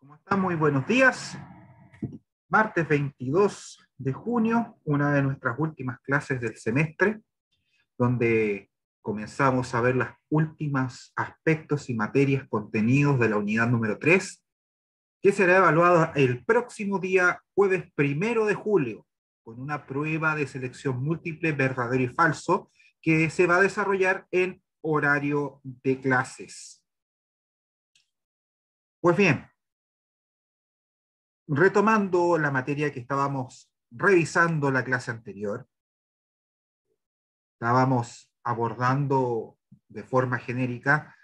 ¿Cómo están? Muy buenos días. Martes 22 de junio, una de nuestras últimas clases del semestre, donde comenzamos a ver los últimos aspectos y materias contenidos de la unidad número 3, que será evaluada el próximo día jueves 1 de julio, con una prueba de selección múltiple verdadero y falso, que se va a desarrollar en horario de clases. Pues bien, retomando la materia que estábamos revisando la clase anterior, estábamos abordando de forma genérica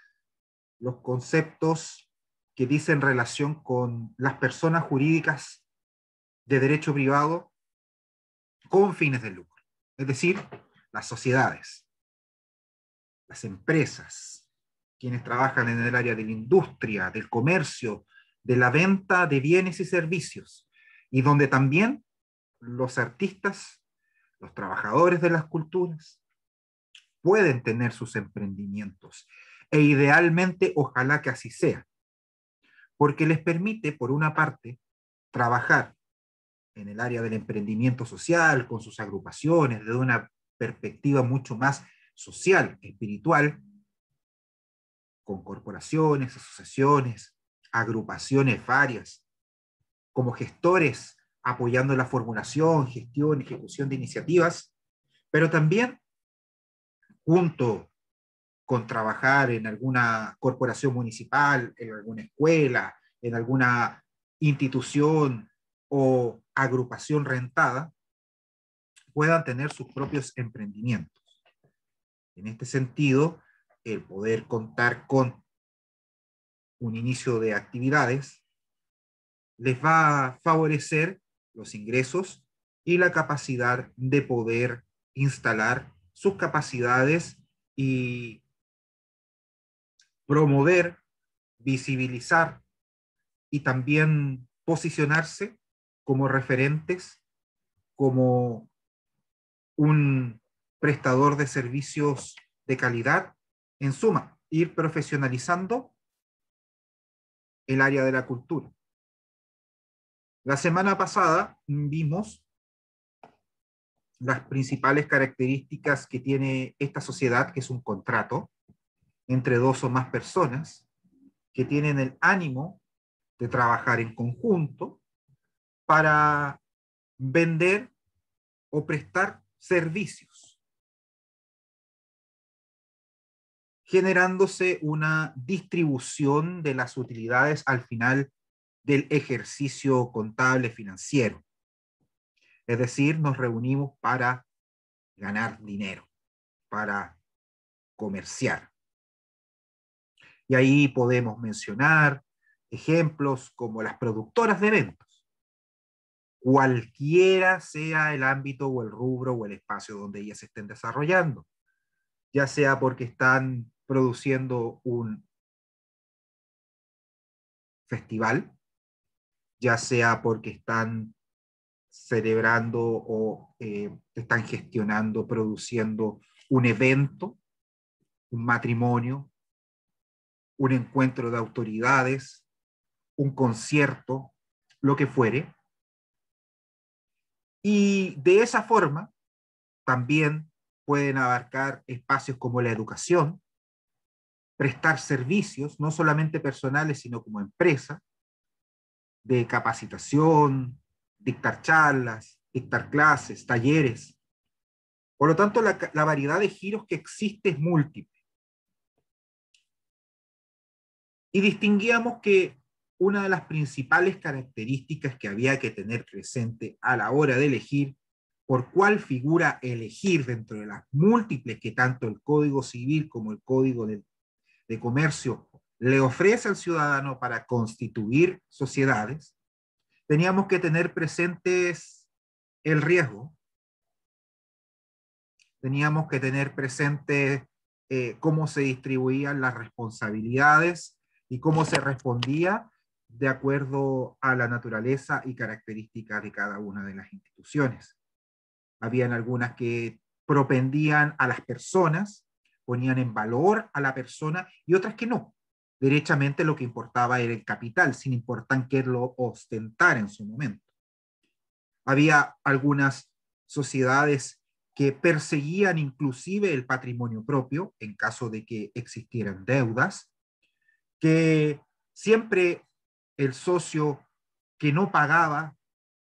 los conceptos que dicen relación con las personas jurídicas de derecho privado con fines de lucro, es decir, las sociedades, las empresas, quienes trabajan en el área de la industria, del comercio, de la venta de bienes y servicios, y donde también los artistas, los trabajadores de las culturas, pueden tener sus emprendimientos. E idealmente, ojalá que así sea, porque les permite, por una parte, trabajar en el área del emprendimiento social, con sus agrupaciones, desde una perspectiva mucho más social, espiritual, con corporaciones, asociaciones, agrupaciones varias, como gestores, apoyando la formulación, gestión, ejecución de iniciativas, pero también junto con trabajar en alguna corporación municipal, en alguna escuela, en alguna institución o agrupación rentada, puedan tener sus propios emprendimientos. En este sentido, el poder contar con un inicio de actividades les va a favorecer los ingresos y la capacidad de poder instalar sus capacidades y promover, visibilizar y también posicionarse como referentes, como un prestador de servicios de calidad. En suma, ir profesionalizando el área de la cultura. La semana pasada vimos las principales características que tiene esta sociedad, que es un contrato entre dos o más personas que tienen el ánimo de trabajar en conjunto para vender o prestar servicios, generándose una distribución de las utilidades al final del ejercicio contable financiero. Es decir, nos reunimos para ganar dinero, para comerciar. Y ahí podemos mencionar ejemplos como las productoras de eventos, cualquiera sea el ámbito o el rubro o el espacio donde ellas se estén desarrollando, ya sea porque están produciendo un festival, ya sea porque están celebrando o están gestionando, produciendo un evento, un matrimonio, un encuentro de autoridades, un concierto, lo que fuere. Y de esa forma también pueden abarcar espacios como la educación, prestar servicios, no solamente personales, sino como empresa, de capacitación, dictar charlas, dictar clases, talleres. Por lo tanto, la variedad de giros que existe es múltiple. Y distinguíamos que una de las principales características que había que tener presente a la hora de elegir por cuál figura elegir dentro de las múltiples que tanto el Código Civil como el Código de Comercio le ofrece al ciudadano para constituir sociedades, teníamos que tener presentes el riesgo, teníamos que tener presente cómo se distribuían las responsabilidades y cómo se respondía de acuerdo a la naturaleza y características de cada una de las instituciones. Habían algunas que propendían a las personas, ponían en valor a la persona, y otras que no, derechamente lo que importaba era el capital, sin importar que lo ostentara en su momento. Había algunas sociedades que perseguían inclusive el patrimonio propio en caso de que existieran deudas, que siempre el socio que no pagaba,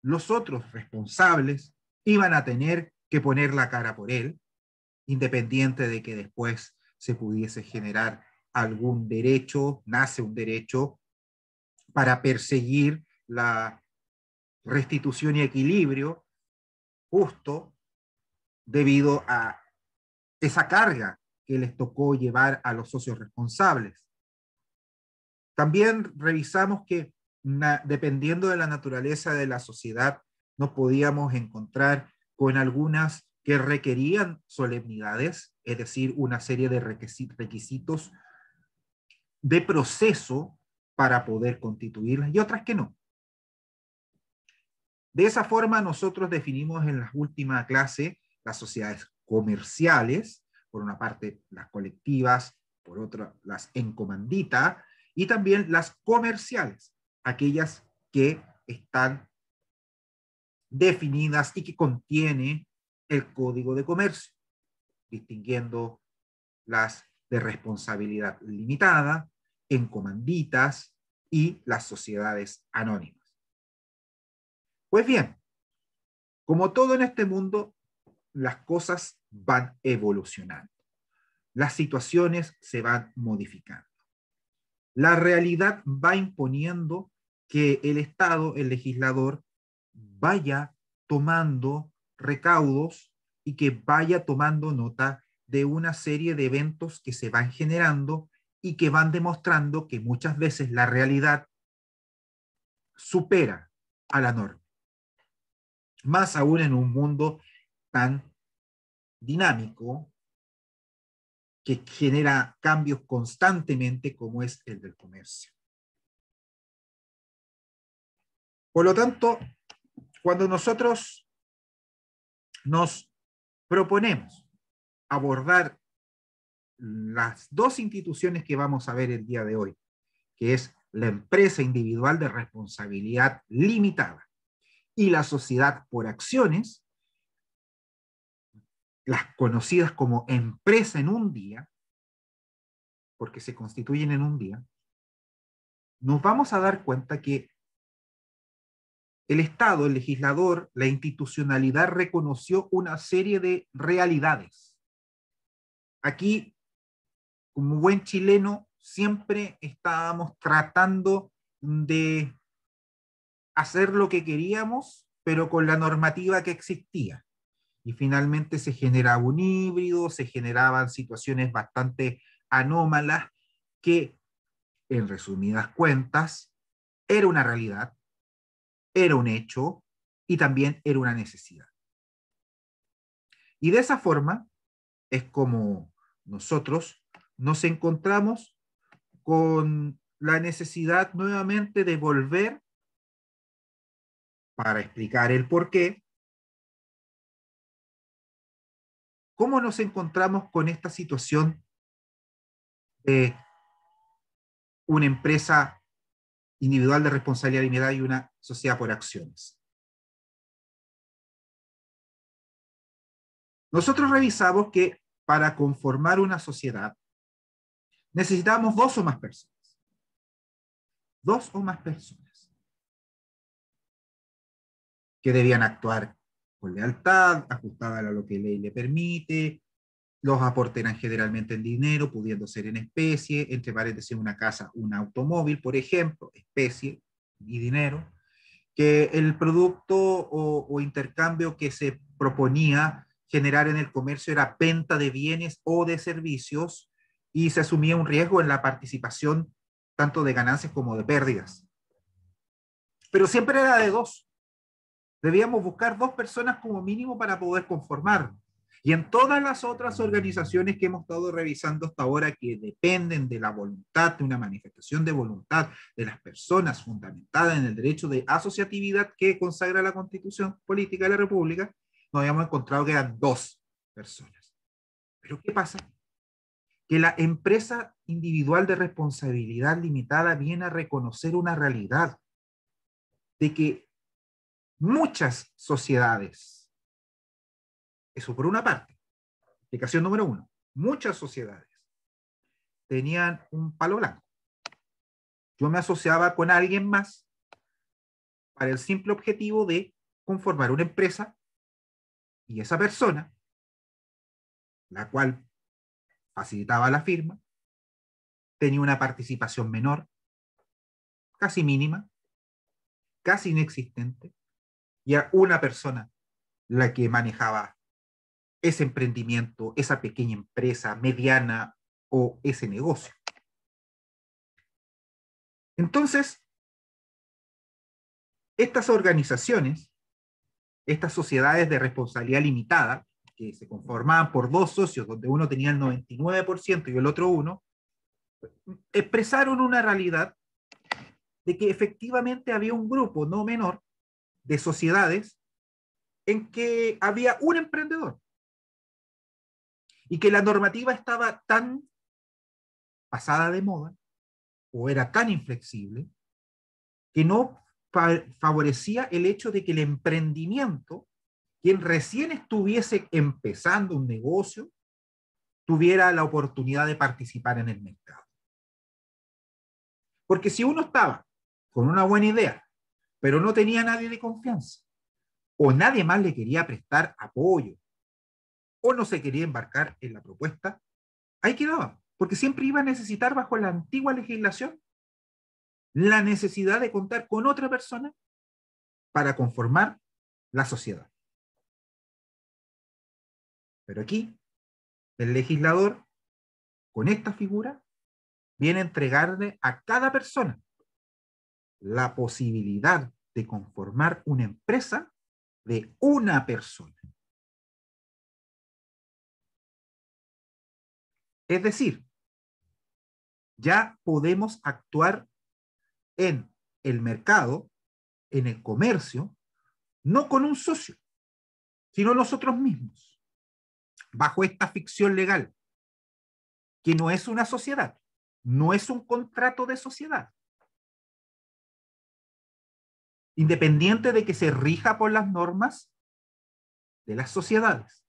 los otros responsables iban a tener que poner la cara por él, independiente de que después se pudiese generar algún derecho, nace un derecho para perseguir la restitución y equilibrio justo debido a esa carga que les tocó llevar a los socios responsables. También revisamos que dependiendo de la naturaleza de la sociedad, nos podíamos encontrar con algunas que requerían solemnidades, es decir, una serie de requisitos de proceso para poder constituirlas y otras que no. De esa forma, nosotros definimos en la última clase las sociedades comerciales, por una parte las colectivas, por otra las en comandita, y también las comerciales, aquellas que están definidas y que contienen el Código de Comercio, distinguiendo las de responsabilidad limitada, en comanditas y las sociedades anónimas. Pues bien, como todo en este mundo, las cosas van evolucionando. Las situaciones se van modificando. La realidad va imponiendo que el Estado, el legislador, vaya tomando recaudos y que vaya tomando nota de una serie de eventos que se van generando y que van demostrando que muchas veces la realidad supera a la norma. Más aún en un mundo tan dinámico que genera cambios constantemente como es el del comercio. Por lo tanto, cuando nosotros nos proponemos abordar las dos instituciones que vamos a ver el día de hoy, que es la empresa individual de responsabilidad limitada y la sociedad por acciones, las conocidas como empresa en un día, porque se constituyen en un día, nos vamos a dar cuenta que el Estado, el legislador, la institucionalidad reconoció una serie de realidades. Aquí, como buen chileno, siempre estábamos tratando de hacer lo que queríamos, pero con la normativa que existía. Y finalmente se generaba un híbrido, se generaban situaciones bastante anómalas que, en resumidas cuentas, era una realidad, era un hecho y también era una necesidad. Y de esa forma es como nosotros nos encontramos con la necesidad nuevamente de volver para explicar el por qué, cómo nos encontramos con esta situación de una empresa individual de responsabilidad limitada y una sociedad por acciones. Nosotros revisamos que para conformar una sociedad necesitamos dos o más personas. Dos o más personas que debían actuar con lealtad, ajustada a lo que la ley le permite. Los aportes eran generalmente en dinero, pudiendo ser en especie, entre paréntesis una casa, un automóvil, por ejemplo, especie y dinero, que el producto o intercambio que se proponía generar en el comercio era venta de bienes o de servicios y se asumía un riesgo en la participación tanto de ganancias como de pérdidas. Pero siempre era de dos. Debíamos buscar dos personas como mínimo para poder conformar. Y en todas las otras organizaciones que hemos estado revisando hasta ahora que dependen de la voluntad, de una manifestación de voluntad de las personas fundamentada en el derecho de asociatividad que consagra la Constitución Política de la República, nos habíamos encontrado que eran dos personas. ¿Pero qué pasa? que la empresa individual de responsabilidad limitada viene a reconocer una realidad de que muchas sociedades, eso por una parte, explicación número uno, muchas sociedades tenían un palo blanco. Yo me asociaba con alguien más para el simple objetivo de conformar una empresa y esa persona, la cual facilitaba la firma, tenía una participación menor, casi mínima, casi inexistente, y a una persona la que manejaba ese emprendimiento, esa pequeña empresa, mediana o ese negocio. Entonces, estas organizaciones, estas sociedades de responsabilidad limitada, que se conformaban por dos socios, donde uno tenía el 99% y el otro 1%, expresaron una realidad de que efectivamente había un grupo no menor de sociedades en que había un emprendedor y que la normativa estaba tan pasada de moda o era tan inflexible que no favorecía el hecho de que el emprendimiento, quien recién estuviese empezando un negocio, tuviera la oportunidad de participar en el mercado. Porque si uno estaba con una buena idea, pero no tenía nadie de confianza, o nadie más le quería prestar apoyo, o no se quería embarcar en la propuesta, ahí quedaba, porque siempre iba a necesitar, bajo la antigua legislación, la necesidad de contar con otra persona para conformar la sociedad. Pero aquí, el legislador, con esta figura, viene a entregarle a cada persona la posibilidad de conformar una empresa de una persona. Es decir, ya podemos actuar en el mercado, en el comercio, no con un socio, sino nosotros mismos, bajo esta ficción legal, que no es una sociedad, no es un contrato de sociedad, independiente de que se rija por las normas de las sociedades.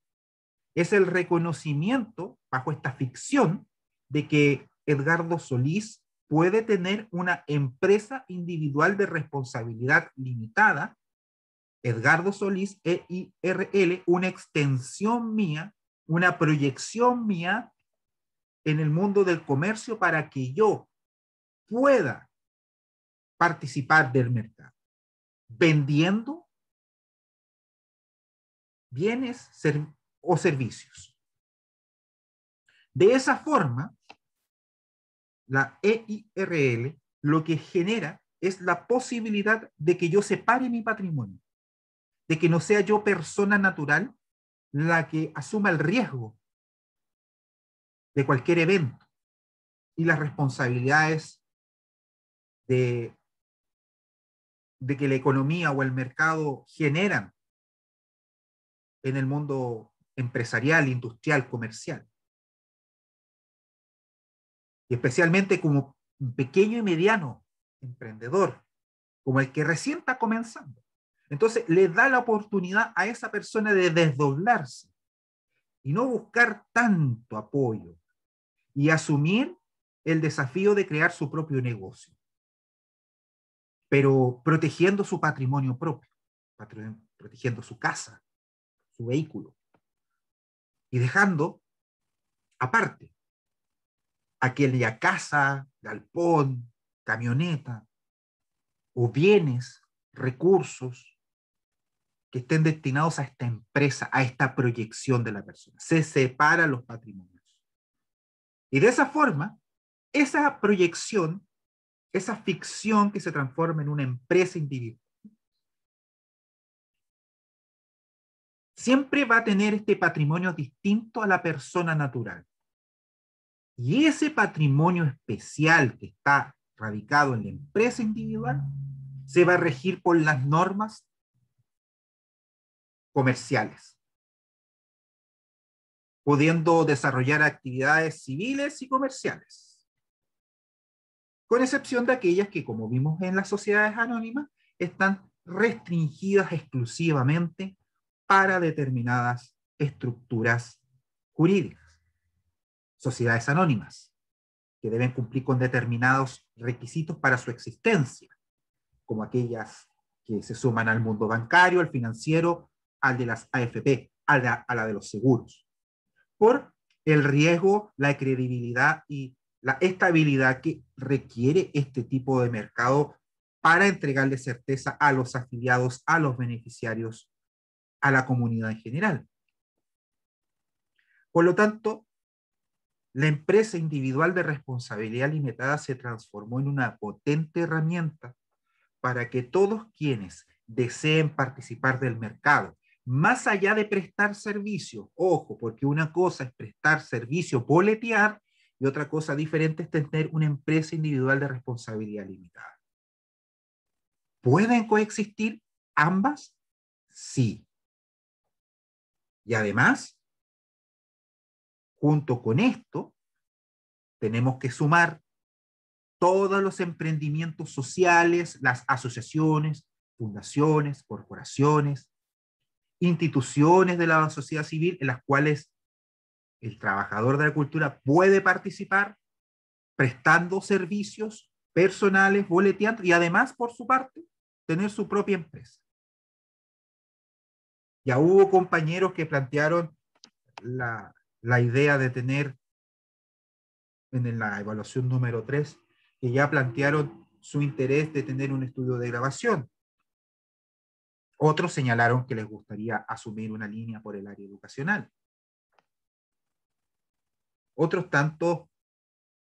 Es el reconocimiento, bajo esta ficción, de que Edgardo Solís puede tener una empresa individual de responsabilidad limitada, Edgardo Solís, EIRL, una extensión mía, una proyección mía en el mundo del comercio para que yo pueda participar del mercado, vendiendo bienes o servicios. De esa forma, la EIRL lo que genera es la posibilidad de que yo separe mi patrimonio, de que no sea yo persona natural la que asuma el riesgo de cualquier evento y las responsabilidades de, de que la economía o el mercado generan en el mundo empresarial, industrial, comercial. Y especialmente como pequeño y mediano emprendedor, como el que recién está comenzando. Entonces le da la oportunidad a esa persona de desdoblarse y no buscar tanto apoyo y asumir el desafío de crear su propio negocio, pero protegiendo su patrimonio propio, protegiendo su casa, su vehículo, y dejando aparte aquella casa, galpón, camioneta o bienes, recursos que estén destinados a esta empresa, a esta proyección de la persona. Se separan los patrimonios. Y de esa forma, esa proyección, esa ficción que se transforma en una empresa individual, siempre va a tener este patrimonio distinto a la persona natural. Y ese patrimonio especial que está radicado en la empresa individual se va a regir por las normas comerciales. pudiendo desarrollar actividades civiles y comerciales, con excepción de aquellas que, como vimos en las sociedades anónimas, están restringidas exclusivamente para determinadas estructuras jurídicas. Sociedades anónimas, que deben cumplir con determinados requisitos para su existencia, como aquellas que se suman al mundo bancario, al financiero, al de las AFP, a la de los seguros, por el riesgo, la credibilidad y la estabilidad que requiere este tipo de mercado para entregarle certeza a los afiliados, a los beneficiarios, a la comunidad en general. Por lo tanto, la empresa individual de responsabilidad limitada se transformó en una potente herramienta para que todos quienes deseen participar del mercado, más allá de prestar servicio, ojo, porque una cosa es prestar servicio, boletear, y otra cosa diferente es tener una empresa individual de responsabilidad limitada. ¿Pueden coexistir ambas? Sí. Y además, junto con esto, tenemos que sumar todos los emprendimientos sociales, las asociaciones, fundaciones, corporaciones, instituciones de la sociedad civil en las cuales el trabajador de la cultura puede participar prestando servicios personales, boleteando y además, por su parte, tener su propia empresa. Ya hubo compañeros que plantearon la idea de tener, en la evaluación número 3, que ya plantearon su interés de tener un estudio de grabación. Otros señalaron que les gustaría asumir una línea por el área educacional. Otros tanto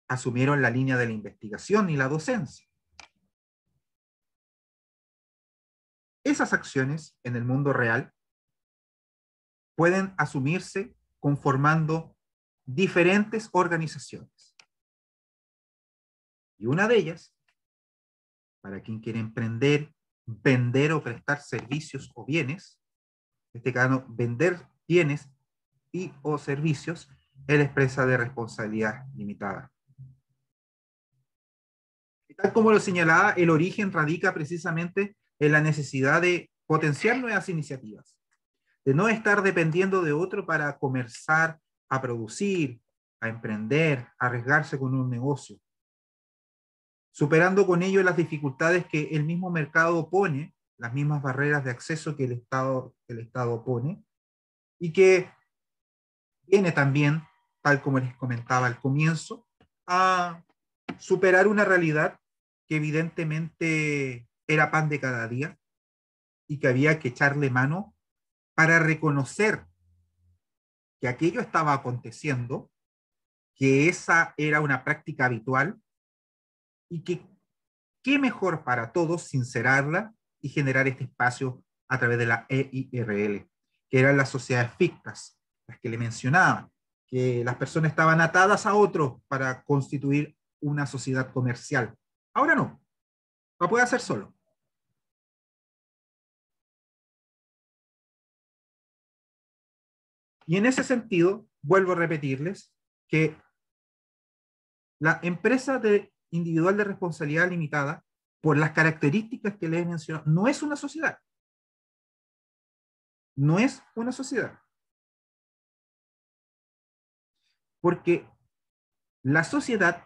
asumieron la línea de la investigación y la docencia. Esas acciones en el mundo real pueden asumirse conformando diferentes organizaciones. Y una de ellas, para quien quiere emprender, vender o prestar servicios o bienes, en este caso, vender bienes y o servicios, es la empresa de responsabilidad limitada. Y tal como lo señalaba, el origen radica precisamente en la necesidad de potenciar nuevas iniciativas, de no estar dependiendo de otro para comenzar a producir, a emprender, a arriesgarse con un negocio, superando con ello las dificultades que el mismo mercado pone, las mismas barreras de acceso que el Estado pone, y que viene también, tal como les comentaba al comienzo, a superar una realidad que evidentemente era pan de cada día y que había que echarle mano para reconocer que aquello estaba aconteciendo, que esa era una práctica habitual y que qué mejor para todos sincerarla y generar este espacio a través de la EIRL, que eran las sociedades fictas, las que le mencionaba, que las personas estaban atadas a otros para constituir una sociedad comercial. Ahora no, lo puede hacer solo. Y en ese sentido, vuelvo a repetirles que la empresa individual de responsabilidad limitada, por las características que les he mencionado, no es una sociedad. No es una sociedad. Porque la sociedad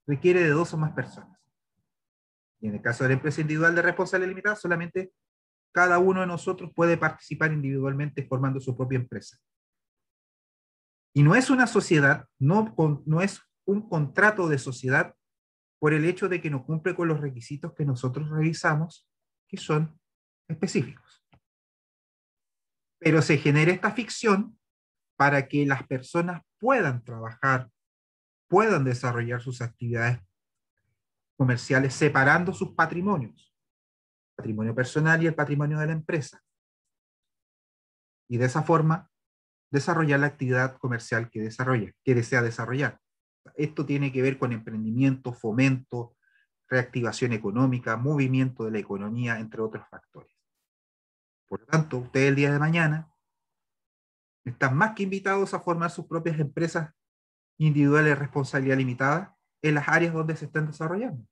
requiere de 2 o más personas. Y en el caso de la empresa individual de responsabilidad limitada, solamente cada uno de nosotros puede participar individualmente formando su propia empresa. Y no es una sociedad, no es un contrato de sociedad por el hecho de que no cumple con los requisitos que nosotros revisamos, que son específicos. Pero se genera esta ficción para que las personas puedan trabajar, puedan desarrollar sus actividades comerciales separando sus patrimonios, el patrimonio personal y el patrimonio de la empresa. Y de esa forma desarrollar la actividad comercial que desea desarrollar. Esto tiene que ver con emprendimiento, fomento, reactivación económica, movimiento de la economía, entre otros factores. Por lo tanto, usted el día de mañana están más que invitados a formar sus propias empresas individuales de responsabilidad limitada en las áreas donde se están desarrollando,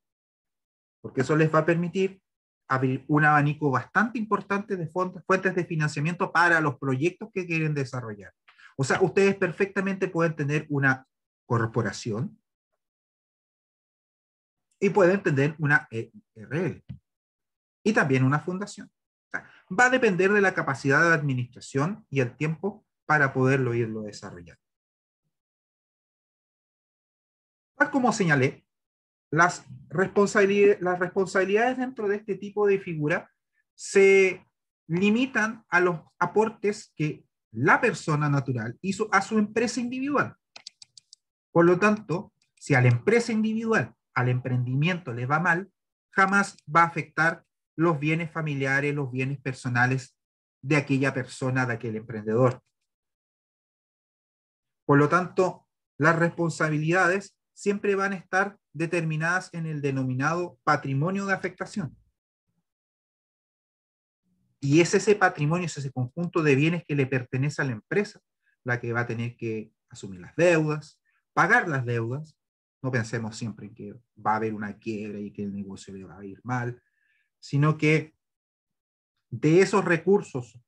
porque eso les va a permitir abrir un abanico bastante importante de fuentes de financiamiento para los proyectos que quieren desarrollar. O sea, ustedes perfectamente pueden tener una corporación y pueden tener una ERL y también una fundación. O sea, va a depender de la capacidad de la administración y el tiempo para poderlo irlo desarrollando. Tal como señalé, las responsabilidades dentro de este tipo de figura se limitan a los aportes que la persona natural hizo a su empresa individual. Por lo tanto, si a la empresa individual, al emprendimiento le va mal, jamás va a afectar los bienes familiares, los bienes personales de aquella persona, de aquel emprendedor. Por lo tanto, las responsabilidades siempre van a estar determinadas en el denominado patrimonio de afectación. Y es ese patrimonio, es ese conjunto de bienes que le pertenece a la empresa, la que va a tener que asumir las deudas, pagar las deudas. No pensemos siempre en que va a haber una quiebra y que el negocio le va a ir mal, sino que de esos recursos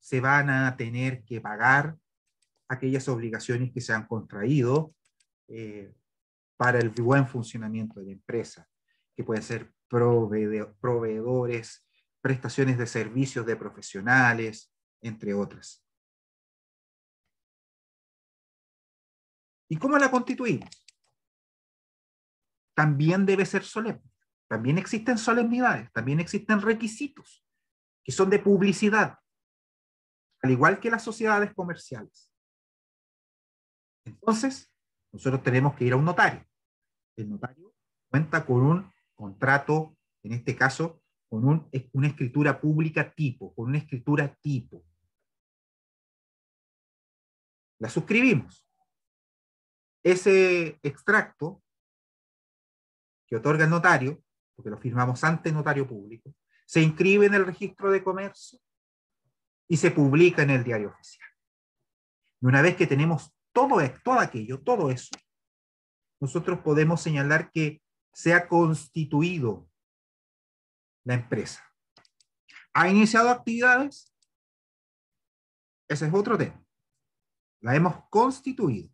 se van a tener que pagar aquellas obligaciones que se han contraído para el buen funcionamiento de la empresa, que pueden ser proveedores, prestaciones de servicios de profesionales, entre otras. ¿Y cómo la constituimos? También debe ser solemne. También existen solemnidades, también existen requisitos que son de publicidad, al igual que las sociedades comerciales. Entonces, nosotros tenemos que ir a un notario. El notario cuenta con un contrato, en este caso, con una escritura pública tipo, con una escritura tipo. La suscribimos. Ese extracto que otorga el notario, porque lo firmamos ante notario público, se inscribe en el registro de comercio y se publica en el diario oficial. Y una vez que tenemos todo aquello, todo eso, nosotros podemos señalar que se ha constituido la empresa. ¿Ha iniciado actividades? Ese es otro tema. La hemos constituido.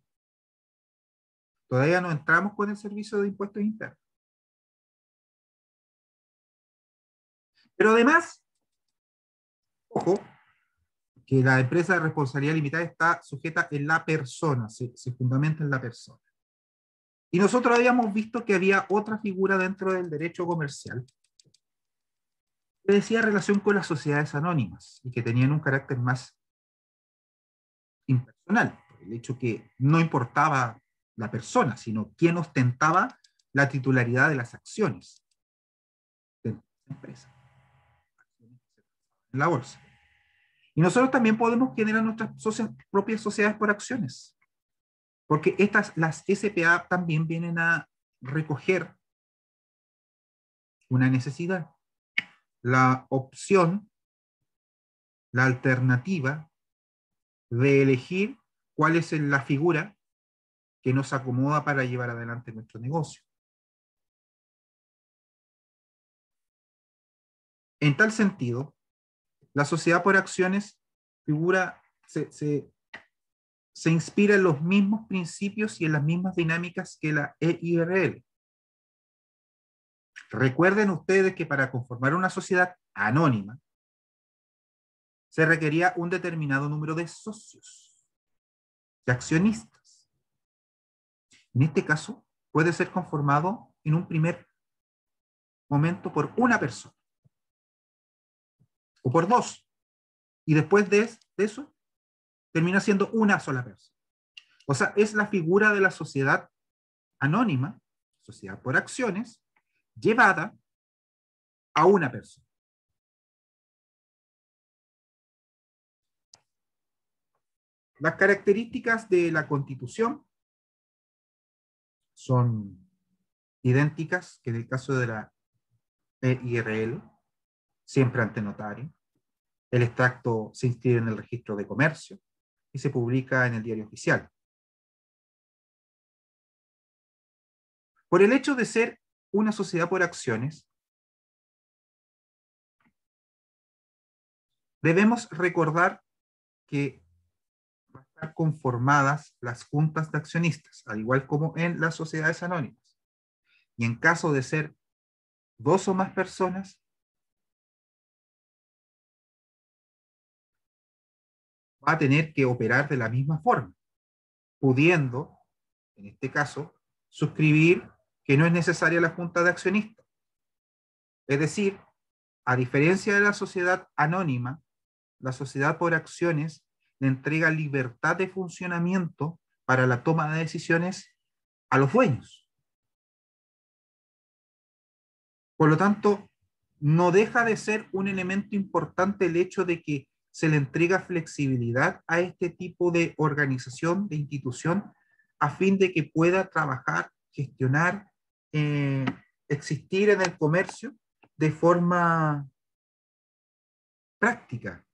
Todavía no entramos con el servicio de impuestos internos. Pero además, ojo, que la empresa de responsabilidad limitada está sujeta en la persona, se fundamenta en la persona. Y nosotros habíamos visto que había otra figura dentro del derecho comercial que decía relación con las sociedades anónimas y que tenían un carácter más impersonal, por el hecho que no importaba la persona, sino quién ostentaba la titularidad de las acciones de la empresa, en la bolsa. Y nosotros también podemos generar nuestras propias sociedades por acciones, porque las SPA también vienen a recoger una necesidad, la opción, la alternativa de elegir cuál es la figura que nos acomoda para llevar adelante nuestro negocio. En tal sentido, la sociedad por acciones se inspira en los mismos principios y en las mismas dinámicas que la EIRL. Recuerden ustedes que para conformar una sociedad anónima se requería un determinado número de socios, de accionistas. En este caso, puede ser conformado en un primer momento por una persona o por dos, y después de eso termina siendo una sola persona. O sea, es la figura de la sociedad anónima, sociedad por acciones, llevada a una persona. Las características de la Constitución son idénticas que en el caso de la EIRL, siempre ante notario. El extracto se inscribe en el registro de comercio, y se publica en el Diario Oficial. Por el hecho de ser una sociedad por acciones, debemos recordar que van a estar conformadas las juntas de accionistas, al igual como en las sociedades anónimas. Y en caso de ser dos o más personas, va a tener que operar de la misma forma, pudiendo, en este caso, suscribir que no es necesaria la junta de accionistas. Es decir, a diferencia de la sociedad anónima, la sociedad por acciones le entrega libertad de funcionamiento para la toma de decisiones a los dueños. Por lo tanto, no deja de ser un elemento importante el hecho de que se le entrega flexibilidad a este tipo de organización, de institución, a fin de que pueda trabajar, gestionar, existir en el comercio de forma práctica,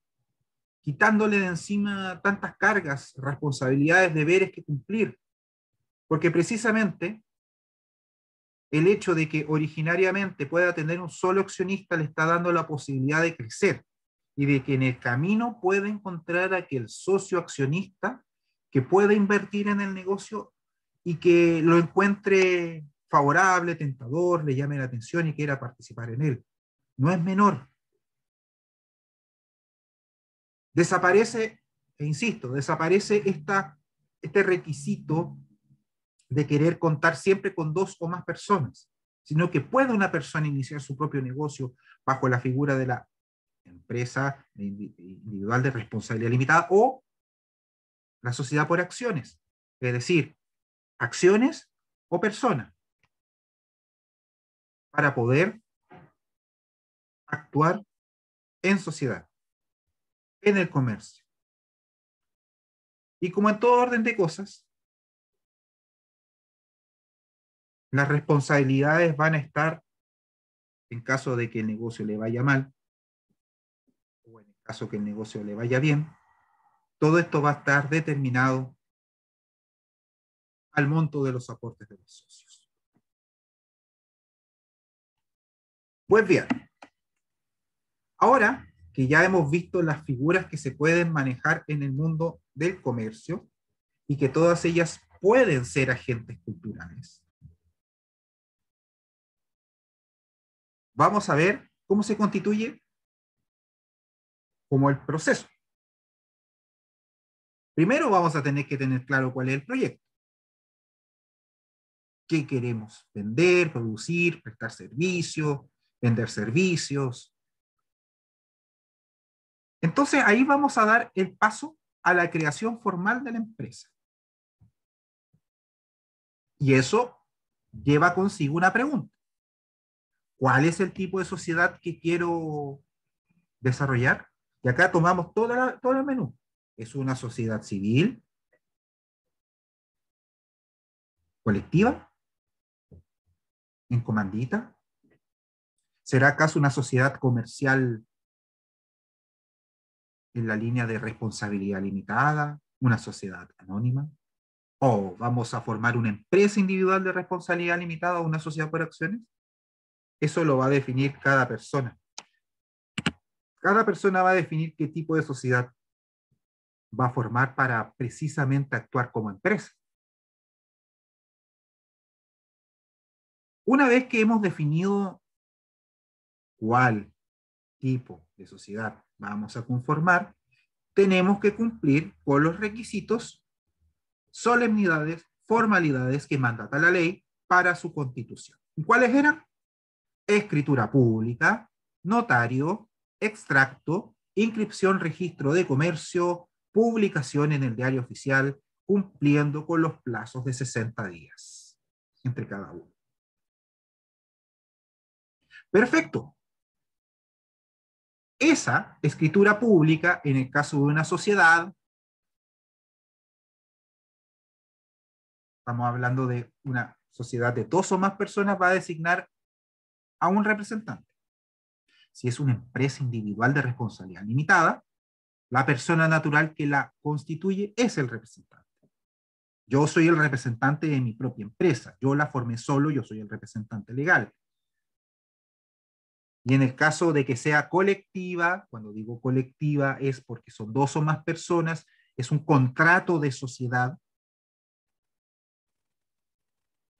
quitándole de encima tantas cargas, responsabilidades, deberes que cumplir. Porque precisamente el hecho de que originariamente pueda tener un solo accionista le está dando la posibilidad de crecer y de que en el camino pueda encontrar a aquel socio accionista que pueda invertir en el negocio y que lo encuentre favorable, tentador, le llame la atención y quiera participar en él. No es menor. Desaparece, e insisto, desaparece este requisito de querer contar siempre con dos o más personas, sino que puede una persona iniciar su propio negocio bajo la figura de la empresa individual de responsabilidad limitada o la sociedad por acciones, es decir, acciones o personas, para poder actuar en sociedad, en el comercio. Y como en todo orden de cosas, las responsabilidades van a estar en caso de que el negocio le vaya mal, o en el caso que el negocio le vaya bien. Todo esto va a estar determinado al monto de los aportes de los socios. Pues bien, ahora que ya hemos visto las figuras que se pueden manejar en el mundo del comercio y que todas ellas pueden ser agentes culturales, vamos a ver cómo se constituye como el proceso. Primero vamos a tener que tener claro cuál es el proyecto. ¿Qué queremos vender, producir, prestar servicios, vender servicios? Entonces ahí vamos a dar el paso a la creación formal de la empresa. Y eso lleva consigo una pregunta. ¿Cuál es el tipo de sociedad que quiero desarrollar? Y acá tomamos todo el menú. ¿Es una sociedad civil, colectiva, en comandita? ¿Será acaso una sociedad comercial en la línea de responsabilidad limitada? ¿Una sociedad anónima? ¿O vamos a formar una empresa individual de responsabilidad limitada o una sociedad por acciones? Eso lo va a definir cada persona. Cada persona va a definir qué tipo de sociedad va a formar para precisamente actuar como empresa. Una vez que hemos definido cuál tipo de sociedad vamos a conformar, tenemos que cumplir con los requisitos, solemnidades, formalidades que mandata la ley para su constitución. ¿Y cuáles eran? Escritura pública, notario, extracto, inscripción, registro de comercio, publicación en el diario oficial, cumpliendo con los plazos de 60 días entre cada uno. Perfecto. Esa escritura pública, en el caso de una sociedad, estamos hablando de una sociedad de dos o más personas, va a designar a un representante. Si es una empresa individual de responsabilidad limitada, La persona natural que la constituye es el representante. Yo soy el representante de mi propia empresa. Yo la formé solo, yo soy el representante legal. Y en el caso de que sea colectiva, cuando digo colectiva es porque son dos o más personas, es un contrato de sociedad,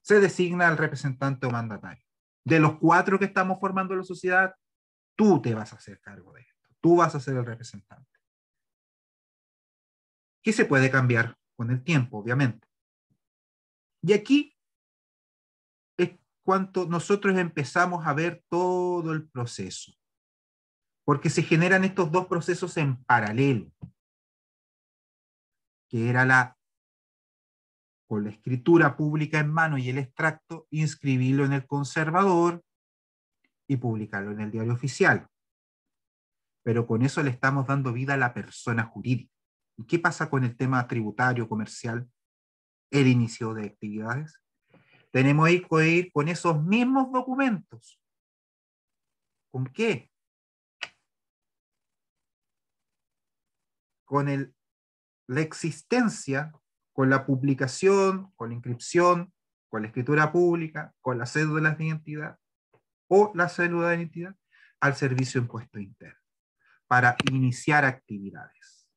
se designa al representante o mandatario. De los 4 que estamos formando la sociedad, tú te vas a hacer cargo de esto. Tú vas a ser el representante. Que se puede cambiar con el tiempo, obviamente. Y aquí es cuando nosotros empezamos a ver todo el proceso. Porque se generan estos dos procesos en paralelo, que era con la escritura pública en mano y el extracto, inscribirlo en el conservador y publicarlo en el diario oficial. Pero con eso le estamos dando vida a la persona jurídica. ¿Y qué pasa con el tema tributario, comercial, el inicio de actividades? Tenemos que ir con esos mismos documentos. ¿Con qué? Con la existencia, con la publicación, con la inscripción, con la escritura pública, con la cédula de identidad o la cédula de identidad al servicio de impuesto interno para iniciar actividades.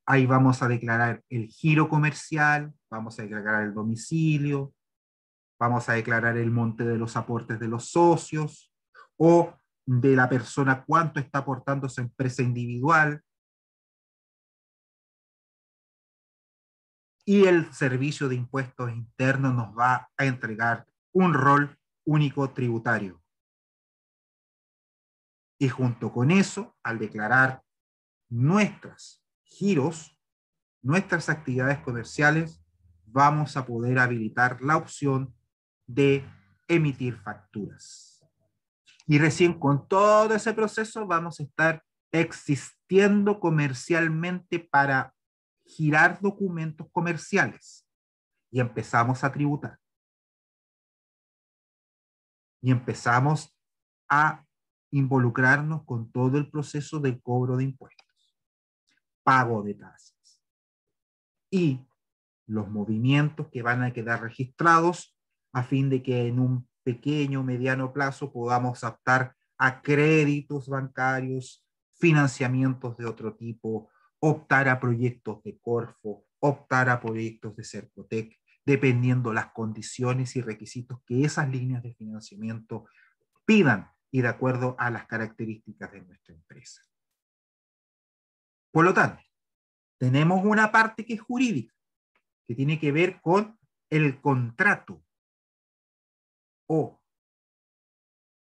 Ahí vamos a declarar el giro comercial, vamos a declarar el domicilio, vamos a declarar el monte de los aportes de los socios o de la persona cuánto está aportando su empresa individual. Y el servicio de impuestos internos nos va a entregar un rol único tributario. Y junto con eso, al declarar nuestros giros, nuestras actividades comerciales, vamos a poder habilitar la opción de emitir facturas. Y recién con todo ese proceso vamos a estar existiendo comercialmente para girar documentos comerciales y empezamos a tributar. Y empezamos a involucrarnos con todo el proceso de cobro de impuestos, pago de tasas y los movimientos que van a quedar registrados a fin de que en un pequeño, mediano plazo podamos optar a créditos bancarios, financiamientos de otro tipo, optar a proyectos de Corfo, optar a proyectos de Cercotec, dependiendo las condiciones y requisitos que esas líneas de financiamiento pidan y de acuerdo a las características de nuestra empresa. Por lo tanto, tenemos una parte que es jurídica, que tiene que ver con el contrato o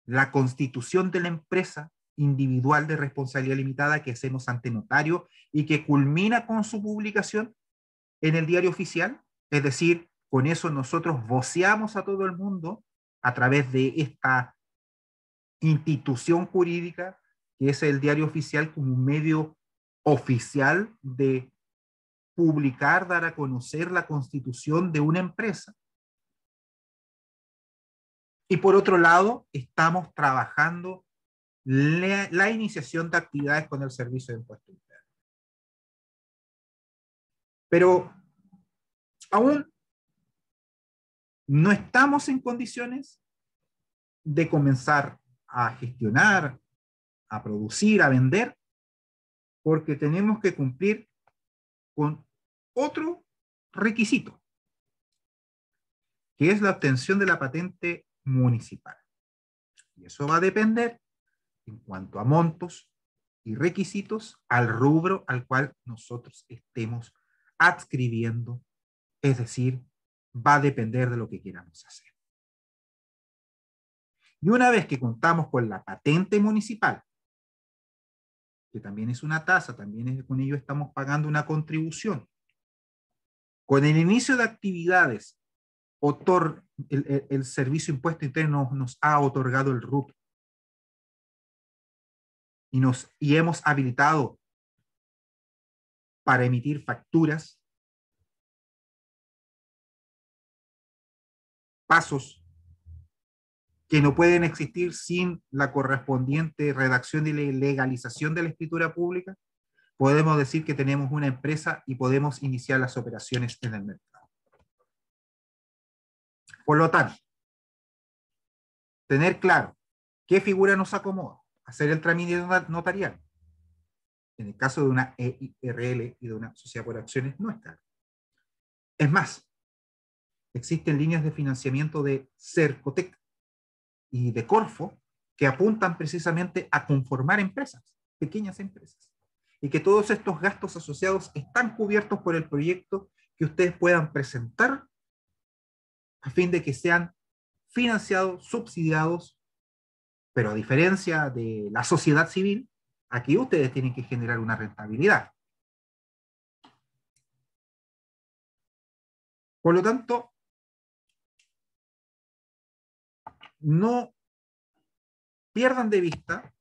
la constitución de la empresa individual de responsabilidad limitada que hacemos ante notario y que culmina con su publicación en el diario oficial. Es decir, con eso nosotros voceamos a todo el mundo a través de esta institución jurídica que es el diario oficial como un medio oficial de publicar, dar a conocer la constitución de una empresa. Y por otro lado, estamos trabajando la iniciación de actividades con el servicio de impuesto interno. Pero aún no estamos en condiciones de comenzar a gestionar, a producir, a vender, porque tenemos que cumplir con otro requisito, que es la obtención de la patente municipal. Y eso va a depender en cuanto a montos y requisitos al rubro al cual nosotros estemos adscribiendo, es decir, va a depender de lo que queramos hacer. Y una vez que contamos con la patente municipal, que también es una tasa, también es, con ello estamos pagando una contribución, con el inicio de actividades, el Servicio de Impuesto Interno nos ha otorgado el RUT y hemos habilitado para emitir facturas, pasos que no pueden existir sin la correspondiente redacción y legalización de la escritura pública, podemos decir que tenemos una empresa y podemos iniciar las operaciones en el mercado. Por lo tanto, tener claro qué figura nos acomoda, hacer el trámite notarial. En el caso de una EIRL y de una sociedad por acciones no es caro. Es más, existen líneas de financiamiento de Cercotec y de Corfo que apuntan precisamente a conformar empresas, pequeñas empresas, y que todos estos gastos asociados están cubiertos por el proyecto que ustedes puedan presentar a fin de que sean financiados, subsidiados, pero a diferencia de la sociedad civil, aquí ustedes tienen que generar una rentabilidad. Por lo tanto, no pierdan de vista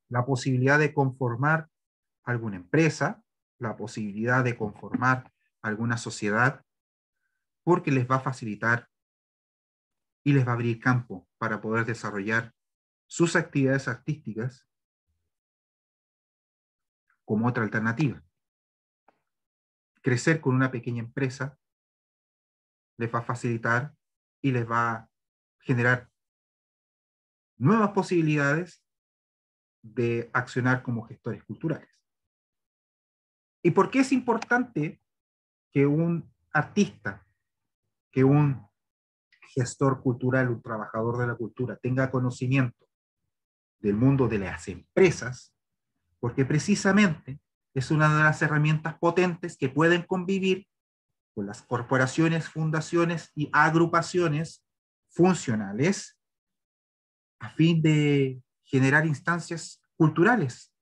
la posibilidad de conformar alguna empresa, la posibilidad de conformar alguna sociedad, porque les va a facilitar y les va a abrir campo para poder desarrollar sus actividades artísticas como otra alternativa. Crecer con una pequeña empresa les va a facilitar y les va a generar nuevas posibilidades de accionar como gestores culturales. ¿Y por qué es importante que un artista, que un gestor cultural, un trabajador de la cultura tenga conocimiento del mundo de las empresas? Porque precisamente es una de las herramientas potentes que pueden convivir con las corporaciones, fundaciones y agrupaciones funcionales a fin de generar instancias culturales,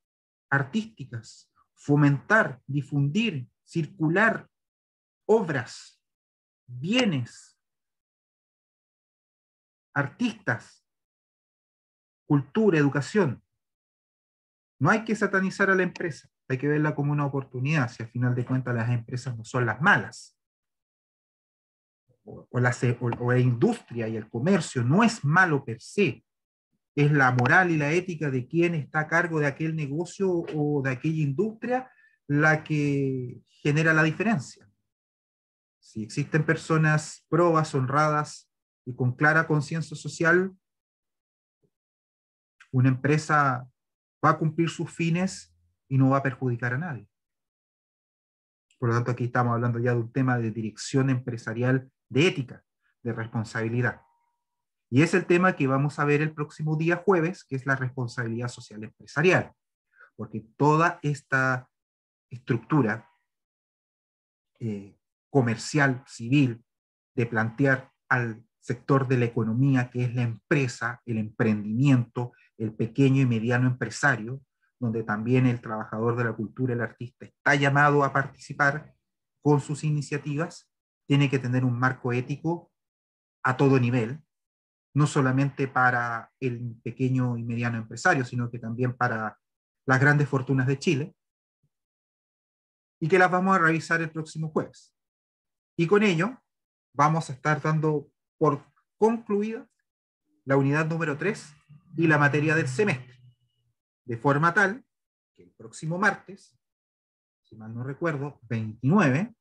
artísticas, fomentar, difundir, circular obras, bienes, artistas, cultura, educación. No hay que satanizar a la empresa, hay que verla como una oportunidad, si al final de cuentas las empresas no son las malas. O la industria y el comercio no es malo per se, es la moral y la ética de quien está a cargo de aquel negocio o de aquella industria la que genera la diferencia. Si existen personas probas, honradas y con clara conciencia social, una empresa va a cumplir sus fines y no va a perjudicar a nadie. Por lo tanto, aquí estamos hablando ya de un tema de dirección empresarial, de ética, de responsabilidad. Y es el tema que vamos a ver el próximo día jueves, que es la responsabilidad social empresarial. Porque toda esta estructura comercial, civil, de plantear al sector de la economía, que es la empresa, el emprendimiento, el pequeño y mediano empresario, donde también el trabajador de la cultura, el artista, está llamado a participar con sus iniciativas, tiene que tener un marco ético a todo nivel, no solamente para el pequeño y mediano empresario, sino que también para las grandes fortunas de Chile, y que las vamos a revisar el próximo jueves. Y con ello vamos a estar dando por concluida la unidad número 3 y la materia del semestre, de forma tal que el próximo martes, si mal no recuerdo, 29,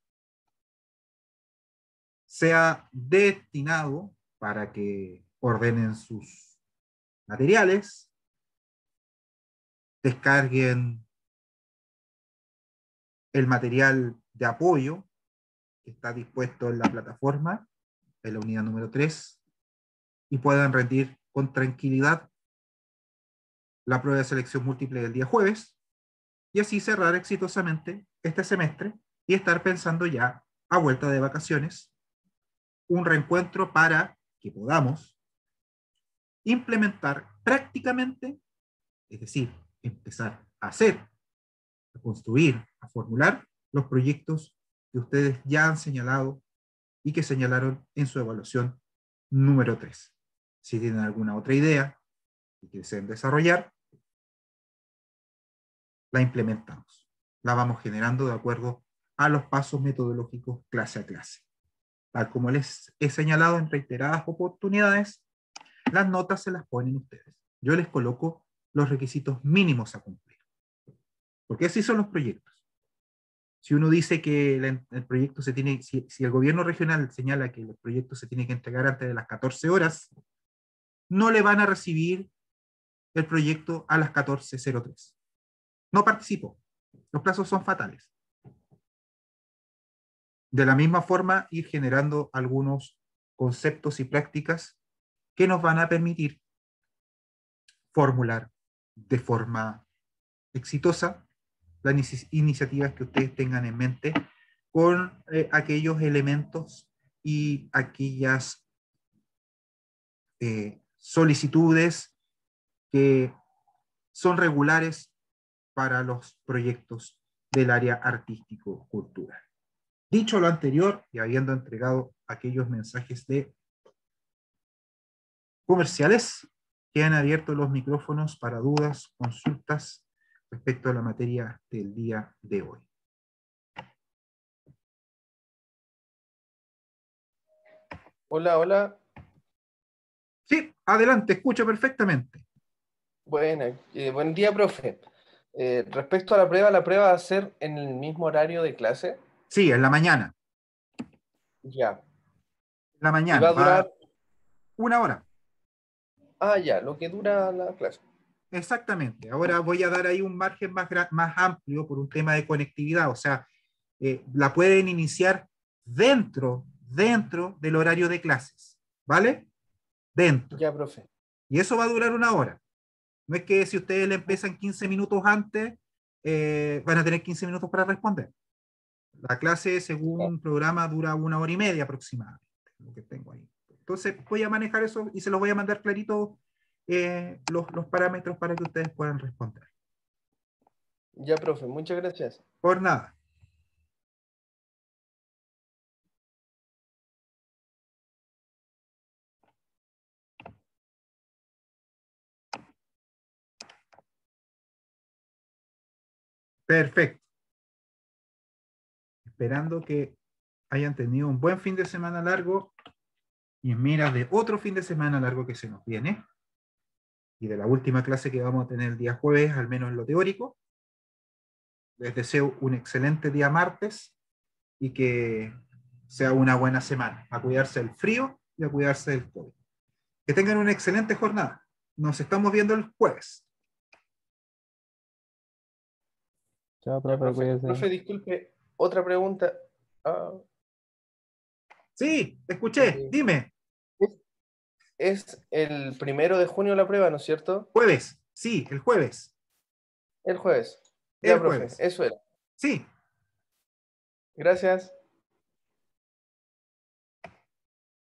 sea destinado para que ordenen sus materiales, descarguen el material de apoyo que está dispuesto en la plataforma, en la unidad número 3, y puedan rendir con tranquilidad la prueba de selección múltiple del día jueves, y así cerrar exitosamente este semestre y estar pensando ya, a vuelta de vacaciones, un reencuentro para que podamos implementar prácticamente, es decir, empezar a hacer, a construir, a formular los proyectos que ustedes ya han señalado y que señalaron en su evaluación número 3. Si tienen alguna otra idea y que deseen desarrollar, la implementamos. La vamos generando de acuerdo a los pasos metodológicos clase a clase. Tal como les he señalado en reiteradas oportunidades, Las notas se las ponen ustedes. Yo les coloco los requisitos mínimos a cumplir. Porque así son los proyectos. Si uno dice que el proyecto se tiene, si el gobierno regional señala que el proyecto se tiene que entregar antes de las 14 horas, no le van a recibir el proyecto a las 14:03. No participo. Los plazos son fatales. De la misma forma, ir generando algunos conceptos y prácticas que nos van a permitir formular de forma exitosa las iniciativas que ustedes tengan en mente con aquellos elementos y aquellas solicitudes que son regulares para los proyectos del área artístico-cultural. Dicho lo anterior y habiendo entregado aquellos mensajes de comerciales, quedan abiertos los micrófonos para dudas, consultas respecto a la materia del día de hoy. Hola, hola. Sí, adelante, escucho perfectamente. Bueno, buen día, profe. Respecto a la prueba va a ser en el mismo horario de clase. Sí, en la mañana. Ya. En la Y va mañana, a durar, va 1 hora. ya, lo que dura la clase. Exactamente. Ahora voy a dar ahí un margen más amplio por un tema de conectividad. O sea, la pueden iniciar dentro del horario de clases. ¿Vale? Dentro. Ya, profe. Y eso va a durar 1 hora. No es que si ustedes le empiezan 15 minutos antes, van a tener 15 minutos para responder. La clase, según programa, dura 1 hora y media aproximadamente, lo que tengo ahí. Entonces, voy a manejar eso y se los voy a mandar clarito los parámetros para que ustedes puedan responder. Ya, profe, muchas gracias. Por nada. Perfecto. Esperando que hayan tenido un buen fin de semana largo y en miras de otro fin de semana largo que se nos viene y de la última clase que vamos a tener el día jueves, al menos en lo teórico. Les deseo un excelente día martes y que sea una buena semana. A cuidarse del frío y a cuidarse del COVID. Que tengan una excelente jornada. Nos estamos viendo el jueves. Chao, Ya, profe, profe. cuídese. Profe, disculpe, otra pregunta. Ah, Sí, escuché. Dime. es el 1 de junio la prueba, ¿no es cierto? Jueves. Sí, el jueves. El jueves. El Ya, profe, jueves. eso era. Sí. Gracias.